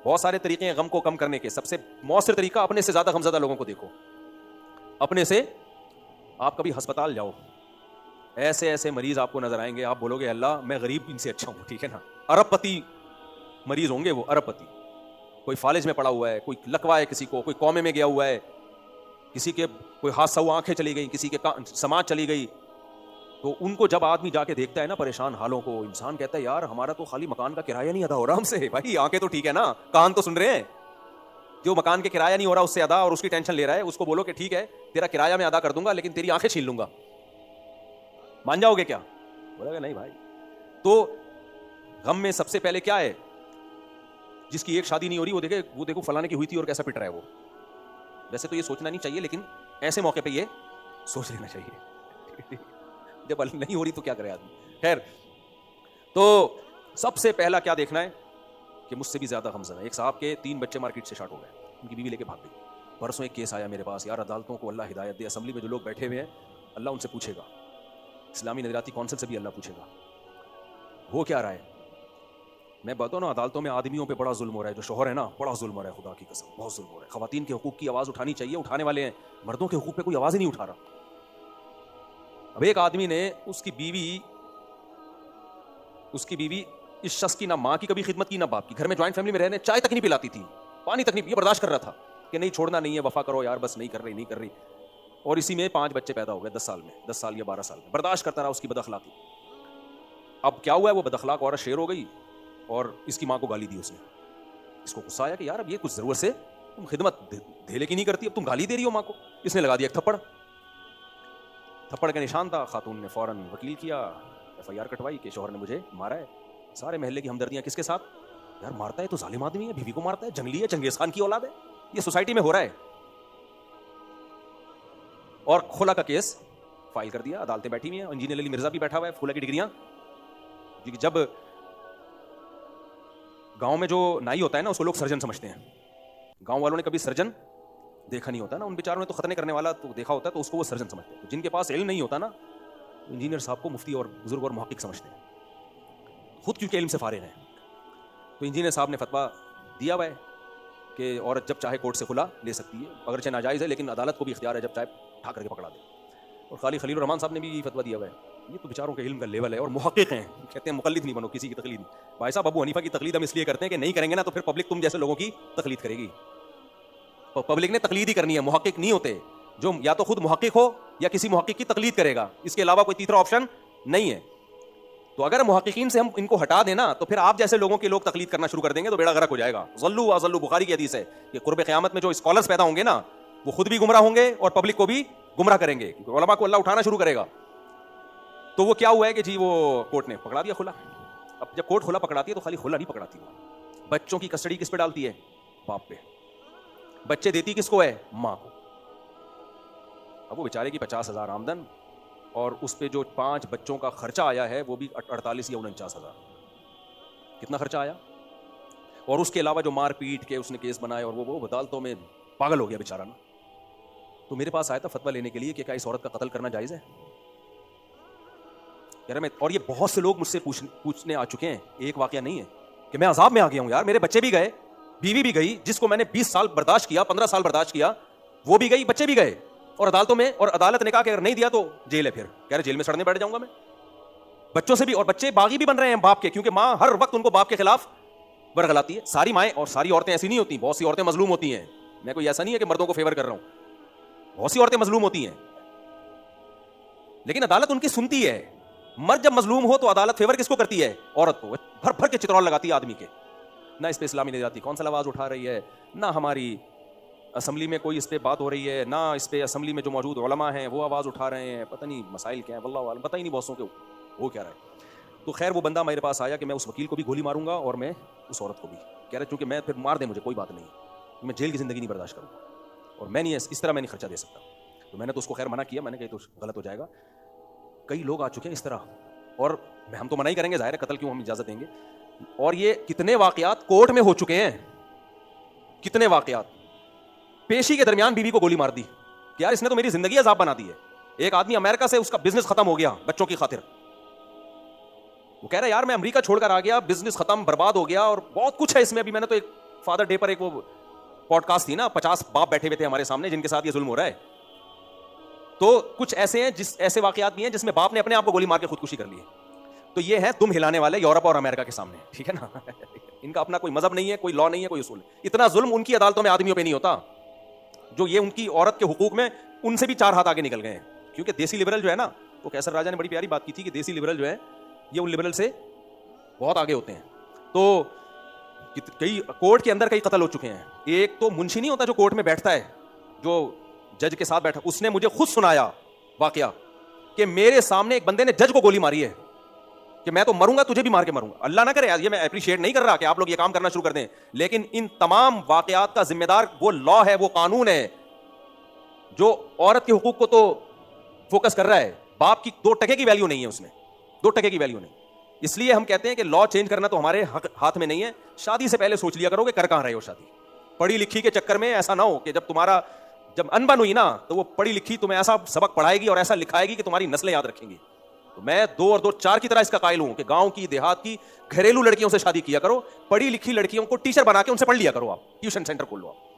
बहुत सारे तरीके हैं गम को कम करने के। सबसे मौसर तरीका, अपने से ज्यादा गमज़दा लोगों को देखो। अपने से, आप कभी अस्पताल जाओ, ऐसे ऐसे मरीज आपको नजर आएंगे, आप बोलोगे अल्लाह मैं गरीब इनसे अच्छा हूं, ठीक है ना। अरबपति मरीज होंगे वो, अरबपति। कोई फालिज में पड़ा हुआ है, कोई लकवा है किसी को, कोई कौमे में गया हुआ है, किसी के कोई हादसा हुआ, आंखें चली गई, किसी के समाज चली गई, तो उनको जब आदमी जाके देखता है ना परेशान हालों को, इंसान कहता है यार हमारा तो खाली मकान का किराया नहीं अदा हो रहा हमसे। भाई आंखें तो ठीक है ना, कान तो सुन रहे हैं। जो मकान के किराया नहीं हो रहा उससे अदा और उसकी टेंशन ले रहा है, उसको बोलो कि ठीक है तेरा किराया मैं अदा कर दूंगा लेकिन तेरी आंखें छीन लूंगा, मान जाओगे क्या? बोलेगा नहीं भाई। तो गम में सबसे पहले क्या है, जिसकी एक शादी नहीं हो रही वो देखो फलाने की हुई थी और कैसा पिट रहा है वो। वैसे तो ये सोचना नहीं चाहिए, लेकिन ऐसे मौके पे ये सोच लेना चाहिए। जब नहीं हो रही तो क्या करे आदमी। खैर, तो सबसे पहला क्या देखना है कि मुझसे भी ज्यादा गमज़दा है। एक साहब के 3 बच्चे मार्केट से शार्ट हो गए, उनकी बीवी लेके भाग गई। परसों एक केस आया मेरे पास, यार अदालतों को अल्लाह हिदायत दे, असेंबली में जो लोग बैठे हुए हैं अल्लाह उनसे पूछेगा, इस्लामी नजराती कौंसिल से भी अल्लाह पूछेगा हो क्या रहा है। मैं बताऊं ना, अदालतों में आदमियों पे बड़ा जुल्म हो रहा है, जो शोहर है ना बड़ा जुल्म हो रहा है, खुदा की कसम बहुत जुल्म हो रहा है। खवातीन के हुकूक की आवाज उठानी चाहिए, उठाने वाले हैं, मर्दों के हुकूक पे कोई आवाज ही नहीं उठा रहा। अब एक आदमी ने, उसकी बीवी इस शख्स की ना माँ की कभी खिदमत की ना बाप की, घर में ज्वाइंट फैमिली में रहने, चाय तक नहीं पिलाती थी, पानी तक नहीं, ये बर्दाश्त कर रहा था कि नहीं छोड़ना नहीं है, वफा करो यार, बस नहीं कर रही। और इसी में 5 बच्चे पैदा हो गए 10 साल में, 10 साल या 12 साल में, बर्दाश्त करता रहा उसकी बदअखलाकी। अब क्या हुआ है, वो बदअखलाक औरत शेर हो गई और इसकी माँ को गाली दी उसने। इसको गुस्सा आया कि यार अब ये कुछ जरूरत से तुम खिदमत धेले की नहीं करती, अब तुम गाली दे रही हो माँ को। इसने लगा दिया एक थप्पड़। थप्पड़ का निशान था, खातून ने फौरन वकील किया, FIR कटवाई कि शौहर ने मुझे मारा है। सारे महल्ले की हमदर्दियां किसके साथ, यार मारता है तो जालिम आदमी है, बीवी को मारता है, जंगली है, चंगेज खान की औलाद है, ये सोसाइटी में हो रहा है। और खुला का केस फाइल कर दिया, अदालतें बैठी हुई हैं, इंजीनियर अली मिर्जा भी बैठा हुआ है, खुला की डिग्रियां। क्योंकि जब गांव में जो नाई होता है ना उसको लोग सर्जन समझते हैं, गांव वालों ने कभी सर्जन देखा नहीं होता ना, उन बेचारों ने तो खतने करने वाला तो देखा होता है, तो उसको वो सर्जन समझते हैं। तो जिनके पास इल्म नहीं होता ना, तो इंजीनियर साहब को मुफ्ती और बुजुर्ग और मुहक्किक समझते हैं, खुद क्योंकि इल्म से फारिग हैं। तो इंजीनियर साहब ने फतवा दिया हुआ है कि औरत जब चाहे कोर्ट से खुला ले सकती है, अगरचे नाजायज़ है लेकिन अदालत को भी इख्तियार है जब चाहे उठा करके पकड़ा दे। और खाली खलील रहमान साहब ने भी फतवा दिया हुआ है। ये तो बेचारों के इल्म का लेवल है, और मुहक्किक हैं, कहते हैं मुक़ल्लिद नहीं बनो, किसी की तकलीद नहीं। भाई साहब अबू हनीफा की तकलीद हम इसलिए करते हैं कि नहीं करेंगे ना तो फिर पब्लिक तुम जैसे लोगों की तकलीद करेगी। पब्लिक ने तकलीद ही करनी है, मुहक्किक नहीं होते। जो या तो खुद मुहक्किक हो या किसी मुहक्किक की तकलीद करेगा, इसके अलावा कोई तीसरा ऑप्शन नहीं है। तो अगर मुहक्किकीन से हम इनको हटा देना तो फिर आप जैसे लोगों के लोग तकलीद करना शुरू कर देंगे तो बेड़ा गर्क हो जाएगा। ज़ल्लू व ज़ल्लू, बुखारी की हदीस है कि कुर्ब क़यामत में जो स्कॉलर्स पैदा होंगे ना, वो खुद भी गुमराह होंगे और पब्लिक को भी गुमराह करेंगे, क्योंकि उलमा को अल्लाह उठाना शुरू करेगा। तो वो क्या हुआ है कि जी वो कोर्ट ने पकड़ा दिया खुला। अब जब कोर्ट खुला पकड़ाती है तो खाली खुला नहीं पकड़ाती, वो बच्चों की कस्टडी किस पे डालती है, बाप पे। बच्चे देती किसको है, माँ को। अब वो बेचारे की 50,000 आमदन और उस पे जो 5 बच्चों का खर्चा आया है वो भी 48 या 49,000, कितना खर्चा आया। और उसके अलावा जो मार पीट के उसने केस बनाए और वो अदालतों में पागल हो गया बेचारा ना। तो मेरे पास आया था फतवा लेने के लिए कि क्या इस औरत का कत्ल करना जायज़ है। यार मैं, और ये बहुत से लोग मुझसे पूछने आ चुके हैं, एक वाकया नहीं है कि मैं अजाब में आ गया हूं यार, मेरे बच्चे भी गए, बीवी भी गई, जिसको मैंने 20 साल बर्दाश्त किया, 15 साल बर्दाश्त किया, वो भी गई, बच्चे भी गए, और अदालतों में, और अदालत ने कहा कि अगर नहीं दिया तो जेल है। फिर कह रहे जेल में सड़ने बैठ जाऊंगा मैं। बच्चों से भी, और बच्चे बागी भी बन रहे हैं बाप के, क्योंकि माँ हर वक्त उनको बाप के खिलाफ बरगलाती है। सारी माएं और सारी औरतें ऐसी नहीं होती, बहुत सी औरतें मजलूम होती हैं। मैं कोई ऐसा नहीं है कि मर्दों को फेवर कर रहा हूं, बहुत सी औरतें मजलूम होती हैं, लेकिन अदालत उनकी सुनती है। मर्द जब मजलूम हो तो अदालत फेवर किसको करती है, औरत को। भर भर के चित्रौल लगाती है आदमी के, ना इस पे इस्लामी निजाती कौंसिल आवाज उठा रही है, ना हमारी असेंबली में कोई इस पे बात हो रही है, ना इस पे असेंबली में जो मौजूद उलमा हैं वो आवाज उठा रहे हैं। पता नहीं मसाइल क्या है, वल्लाह आलम, पता ही नहीं बॉसों के वो क्या रहा है। तो खैर वो बंदा मेरे पास आया कि मैं उस वकील को भी गोली मारूंगा और मैं उस औरत को भी। कह रहे चूंकि मैं फिर मार दे मुझे कोई बात नहीं, मैं जेल की जिंदगी नहीं बर्दाश्त करूंगा और मैं नहीं, इस तरह मैं नहीं खर्चा दे सकता। तो मैंने तो उसको खैर मना किया, मैंने कहा तो गलत हो जाएगा। कई लोग आ चुके हैं इस तरह, और हम तो मना ही करेंगे, जाहिर है, कत्ल क्यों हम इजाजत देंगे। और ये कितने वाकयात कोर्ट में हो चुके हैं, कितने वाकयात। पेशी के दरमियान बीवी को गोली मार दी कि यार इसने तो मेरी जिंदगी अजाब बना दी है। एक आदमी अमेरिका से, उसका बिजनेस खत्म हो गया बच्चों की खातिर, वो कह रहा है यार मैं अमेरिका छोड़कर आ गया, बिजनेस खत्म, बर्बाद हो गया और बहुत कुछ है इसमें, अभी मैंने तो एक फादर डे पर एक वो पॉडकास्ट थी ना, 50 बाप बैठे हुए थे हमारे सामने जिनके साथ ये जुल्म हो रहा है। तो कुछ ऐसे हैं, ऐसे वाकयात भी हैं जिसमें बाप ने अपने आप को गोली मार के खुदकुशी कर ली है। तो ये है दुम हिलाने वाले यूरोप और अमेरिका के सामने, ठीक है ना। इनका अपना कोई मजहब नहीं है, कोई लॉ नहीं है, कोई उसूल। इतना जुल्म उनकी अदालतों में आदमियों पे नहीं होता जो ये उनकी औरत के हुकूक में उनसे भी 4 हाथ आगे निकल गए हैं। क्योंकि देसी लिबरल जो है ना, वो कैसर राजा ने बड़ी प्यारी बात की थी कि देसी लिबरल जो है ये उन लिबरल से बहुत आगे होते हैं। तो कई कोर्ट के अंदर कई कत्ल हो चुके हैं। एक तो मुंशी नहीं होता जो कोर्ट में बैठता है, जो जज के साथ बैठा, उसने मुझे खुद सुनाया वाकया कि मेरे सामने एक बंदे ने जज को गोली मारी है कि मैं तो मरूंगा, तुझे भी मार के मरूंगा। अल्लाह ना करे, ये मैं अप्रिशिएट नहीं कर रहा कि आप लोग ये काम करना शुरू कर दें, लेकिन इन तमाम वाकयात का जिम्मेदार वो लॉ है, वो कानून है जो औरत के हुकूक को तो फोकस कर रहा है। बाप की 2 टके की वैल्यू नहीं है उसमें, 2 टके की वैल्यू नहीं। इसलिए हम कहते हैं कि लॉ चेंज करना तो हमारे हाथ में नहीं है। शादी से पहले सोच लिया करो कि कर कहां रहे हो शादी। पढ़ी लिखी के चक्कर में ऐसा ना हो कि जब अनबन हुई ना, तो वो पढ़ी लिखी तुम्हें ऐसा सबक पढ़ाएगी और ऐसा लिखाएगी कि तुम्हारी नस्लें याद रखेंगी। तो मैं 2 और 2 4 की तरह इसका कायल हूं कि गांव की, देहात की घरेलू लड़कियों से शादी किया करो। पढ़ी लिखी लड़कियों को टीचर बना के उनसे पढ़ लिया करो। आप ट्यूशन सेंटर खोल लो। आप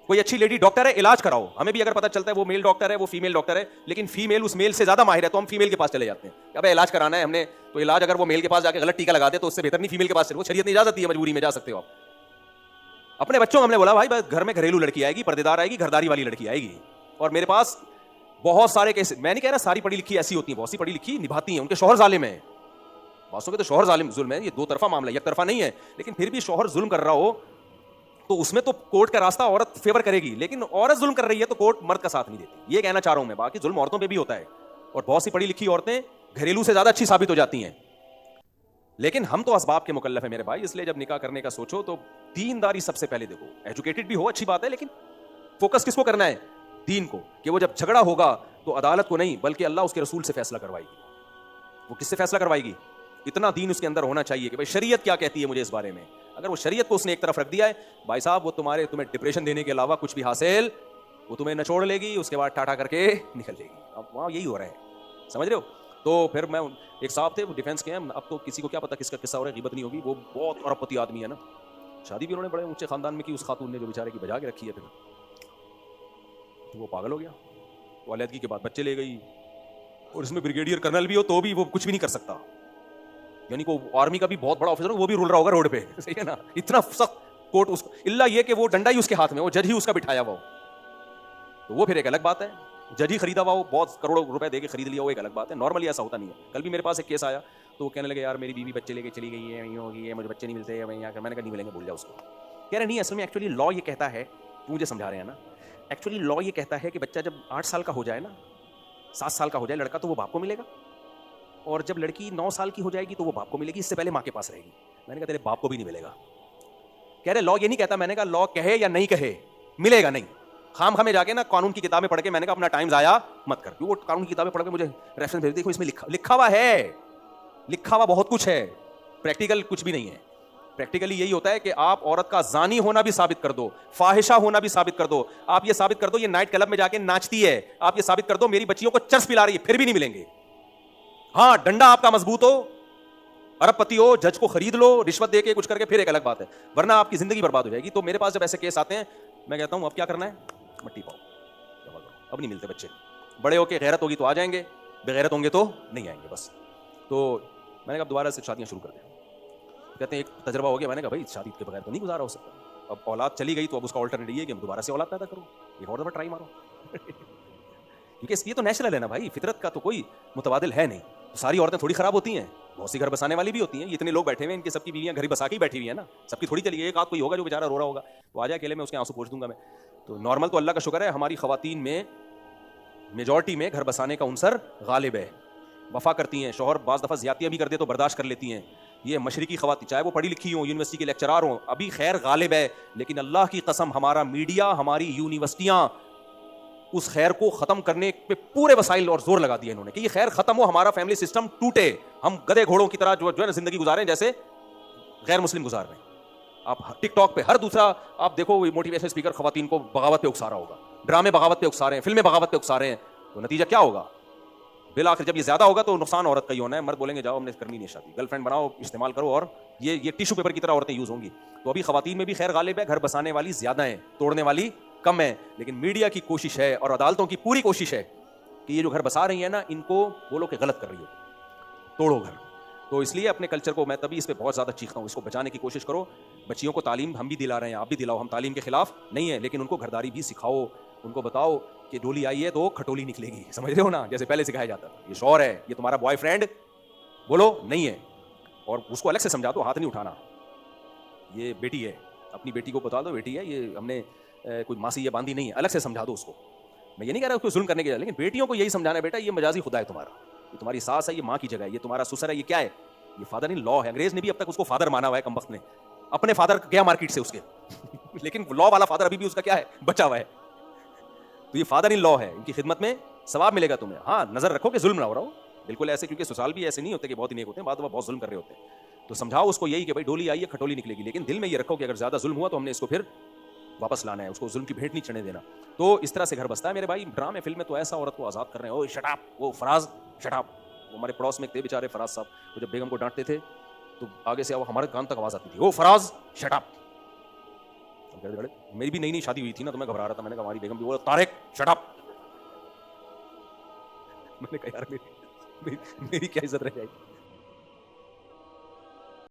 कोई अच्छी लेडी डॉक्टर है, इलाज कराओ। हमें भी अगर पता चलता है वो मेल डॉक्टर है, वो फीमेल डॉक्टर है, लेकिन फीमेल उस मेल से ज्यादा माहिर है, तो हम फीमेल के पास चले जाते हैं। अब इलाज कराना है हमने, तो इलाज अगर वो मेल के पास जाके गलत टीका लगा दे तो उससे बेहतर नहीं फीमेल के पास चलो। शरीयत ने इजाजत दी है, मजबूरी में जा सकते हो आप। अपने बच्चों को हमने बोला भाई घर में घरेलू लड़की आएगी, पर्देदार आएगी, घरदारी वाली लड़की आएगी। और मेरे पास बहुत सारे केस, मैं नहीं कह रहा सारी पढ़ी लिखी ऐसी होती है, बहुत सी पढ़ी लिखी निभाती हैं, उनके शौहर जालिम है। वास्तव में तो शौहर जालिम जुल्म है, ये 2 तरफा मामला है, एक तरफा नहीं है। लेकिन फिर भी शौहर जुल्म कर रहा हो तो उसमें तो कोर्ट का रास्ता औरत फेवर करेगी, लेकिन औरत जुल्म कर रही है तो कोर्ट मर्द का साथ नहीं देती। ये कहना चाह रहा हूं मैं। बाकी जुल्म औरतों पे भी होता है और बहुत सी पढ़ी लिखी औरतें घरेलू से ज्यादा अच्छी साबित हो जाती हैं। लेकिन हम तो असबाब के मुकल्लफ है मेरे भाई। इसलिए जब निकाह करने का सोचो तो दीनदारी सबसे पहले देखो। एजुकेटेड भी हो, अच्छी बात है, लेकिन फोकस किसको करना है? दीन को। कि वो जब झगड़ा होगा तो अदालत को नहीं बल्कि अल्लाह उसके रसूल से फैसला करवाएगी। वो किससे फैसला करवाएगी? इतना दीन उसके अंदर होना चाहिए कि भाई शरीयत क्या कहती है मुझे इस बारे में। अगर वो शरीयत को उसने एक तरफ रख दिया है, भाई साहब वो तुम्हें डिप्रेशन देने के अलावा कुछ भी हासिल, वो तुम्हें नचोड़ लेगी, उसके बाद टाटा करके निकल लेगी। अब वहाँ यही हो रहा है, समझ रहे हो? तो फिर मैं, एक साहब थे वो डिफेंस के हैं, अब तो किसी को क्या पता किसका किस्सा हो रहा है, गिबत नहीं होगी। वो बहुत अरबपति आदमी है ना, शादी भी उन्होंने बड़े ऊंचे खानदान में की उस खातून ने जो बेचारे की बजा के रखी है। फिर तो वो पागल हो गया, वो अलहदगी के बाद बच्चे ले गई, और इसमें ब्रिगेडियर कर्नल भी हो तो भी वो कुछ भी नहीं कर सकता। यानी को आर्मी का भी बहुत बड़ा ऑफिसर हो, वो भी रुल रहा होगा रोड पे, सही है ना? इतना सख्त कोर्ट उसको, इल्ला ये कि वो डंडा ही उसके हाथ में, वो जज ही उसका बिठाया हुआ, तो वो फिर एक अलग बात है। जज ही खरीदा हुआ, वो बहुत करोड़ों रुपए देके खरीद लिया, वो एक अलग बात है। नॉर्मली ऐसा होता नहीं है। कल भी मेरे पास एक केस आया तो वो कहने लगे यार मेरी बीवी बच्चे लेके चली गई है, यूँ होगी है, मुझे बच्चे नहीं मिलते, मैं यहाँ, मैंने कहा नहीं मिलेंगे, भूल जाओ उसको। कह रहे नहीं, असल में एक्चुअली लॉ ये कहता है, मुझे समझा रहे हैं ना, एक्चुअली लॉ ये कहता है कि बच्चा जब 8 साल का हो जाए ना, 7 साल का हो जाए लड़का, तो वो बाप को मिलेगा, और जब लड़की 9 साल की हो जाएगी तो वो बाप को मिलेगी, इससे पहले माँ के पास रहेगी। मैंने कहा तेरे बाप को भी नहीं मिलेगा। कह रहे लॉ ये नहीं कहता। मैंने कहा लॉ कहे या नहीं कहे, मिलेगा नहीं। खाम खामे जाके ना कानून की किताबें पढ़ के, मैंने कहा अपना टाइम जाया मत कर। वो कानून की किताबें पढ़ के मुझे रेफरेंस भेज, देखो इसमें लिखा हुआ है, लिखा हुआ बहुत कुछ है, प्रैक्टिकल कुछ भी नहीं है। प्रैक्टिकली यही होता है कि आप औरत का जानी होना भी साबित कर दो, फाहिशा होना भी साबित कर दो। आप ये साबित कर दो ये नाइट क्लब में जाके नाचती है, आप ये साबित कर दो मेरी बच्चियों को चर्च पिला रही है, फिर भी नहीं मिलेंगे। हाँ, डंडा आपका मजबूत हो, अरबपति हो, जज को खरीद लो, रिश्वत देके कुछ करके, फिर एक अलग बात है, वरना आपकी जिंदगी बर्बाद हो जाएगी। तो मेरे पास जब ऐसे केस आते हैं, मैं कहता हूं अब क्या करना है, मट्टी पाओ, अब नहीं मिलते बच्चे। बड़े होके गैरत होगी तो आ जाएंगे, बेगैरत होंगे तो नहीं आएंगे बस। तो मैंने कहा दोबारा से शादियां शुरू कर दें। कहते हैं एक तजर्बा हो गया। मैंने कहा भाई शादी के बगैर तो नहीं गुजारा हो सकता। अब औलाद चली गई तो अब उसका ऑल्टरनेटिव ये कि दोबारा से औलाद पैदा करो, एक और दफा ट्राई मारो। क्योंकि ये तो नेचुरल है ना भाई, फितरत का तो कोई मुतबादिल है नहीं। तो सारी औरतें थोड़ी खराब होती हैं, बहुत सी घर बसाने वाली भी होती हैं। इतने लोग बैठे हुए हैं, इनकी सबकी बीवियां घर बसा के ही बैठी हुई है ना, सबकी थोड़ी चली गई। एक आध कोई होगा जो बेचारा रो रहा होगा, तो आ जाए अकेले में उसके आंसू पोंछ दूंगा मैं। तो नॉर्मल तो अल्लाह का शुक्र है हमारी खवातीन में मेजॉरिटी में घर बसाने का उनसर गालिब है, वफा करती हैं। शौहर बाज़ दफ़ा ज़्यादतियाँ भी कर दे तो बर्दाश्त कर लेती हैं। ये मशरिकी खवातीन, चाहे वो पढ़ी लिखी हों, यूनिवर्सिटी के लेक्चरार हों, अभी खैर गालिब है। लेकिन अल्लाह की कसम हमारा मीडिया, हमारी यूनिवर्सिटियाँ उस खैर को ख़त्म करने पे पूरे वसाइल और जोर लगा दिया इन्होंने कि ये खैर ख़त्म हो, हमारा फैमिली सिस्टम टूटे, हम गधे घोड़ों की तरह जो है ना ज़िंदगी गुजारें जैसे गैर मुस्लिम गुजार रहे हैं। आप टिकटॉक पे हर दूसरा आप देखो मोटिवेशनल स्पीकर खवातीन को बगावत पे उकसा रहा होगा, ड्रामे बगावत पे उकसा रहे हैं, फिल्में बगावत पे उकसा रहे हैं। तो नतीजा क्या होगा? बिल आखिर जब ये ज्यादा होगा तो नुकसान औरत का ही होना है। मर्द बोलेंगे जाओ हमने करनी नहीं शादी, गर्लफ्रेंड बनाओ, इस्तेमाल करो और ये टिश्यू पेपर की तरह औरतें यूज होंगी। तो अभी खवातीन में भी खैर गालिब है, घर बसाने वाली ज्यादा है, तोड़ने वाली कम है। लेकिन मीडिया की कोशिश है और अदालतों की पूरी कोशिश है कि ये जो घर बसा रही है ना, इनको बोलो कि गलत कर रही हो, तोड़ो घर। तो इसलिए अपने कल्चर को मैं तभी इस पे बहुत ज्यादा चीखता हूँ, इसको बचाने की कोशिश करो। बच्चियों को तालीम हम भी दिला रहे हैं, आप भी दिलाओ, हम तालीम के खिलाफ नहीं है, लेकिन उनको घरदारी भी सिखाओ। उनको बताओ कि डोली आई है तो खटोली निकलेगी, समझ रहे हो ना, जैसे पहले सिखाया जाता था। ये शौहर है, ये तुम्हारा बॉयफ्रेंड, बोलो नहीं है, और उसको अलग से समझा दो, हाथ नहीं उठाना। ये बेटी है, अपनी बेटी को बता दो बेटी है, ये हमने कोई मासी या बांधी नहीं है, अलग से समझा दो उसको। मैं ये नहीं कह रहा उसको जुल्म करने के लिए, लेकिन बेटियों को यही समझाना है, बेटा ये मजाजी खुदा है तुम्हारा, ये तुम्हारी सास है, ये माँ की जगह है, ये तुम्हारा ससुर है, ये क्या है, ये फादर इन लॉ है। अंग्रेज ने भी अब तक उसको फादर माना हुआ है, कमबख्त ने अपने फादर गया मार्केट से उसके लेकिन लॉ वाला फादर अभी भी उसका क्या है, बचा हुआ है। तो ये फादर इन लॉ है, इनकी खिदमत में सवाब मिलेगा तुम्हें। हाँ, नजर रखो कि जुल्म ना हो रहा हो, बिल्कुल ऐसे, क्योंकि ससुराल भी ऐसे नहीं होते कि बहुत ही नेक होते हैं, बाद में बहुत जुल्म कर रहे होते हैं। तो समझाओ उसको यही कि भाई डोली आई है खटोली निकलेगी, लेकिन दिल में ये रखो कि अगर ज्यादा जुल्म हुआ तो हमने इसको फिर वापस लाना है, उसको जुल्म की भेंट नहीं चढ़ने देना। तो इस तरह से घर बसता है मेरे भाई। ड्रामे फिल्म में तो ऐसा औरत को आजाद कर रहे हैं, ओ शट अप, वो फराज शट अप। वो हमारे पड़ोस में थे बेचारे फराज साहब, वो जब बेगम को डांटते थे तो आगे से हमारे कान तक आवाज आती थी, ओ फराज शट अप। मेरी भी नई नई शादी हुई थी ना, तो मैं घबरा रहा था, मैंने कहा हमारी बेगम भी बोला तारिक शट अप। मैंने कहा यार मेरी क्या इज्जत रह जाएगी।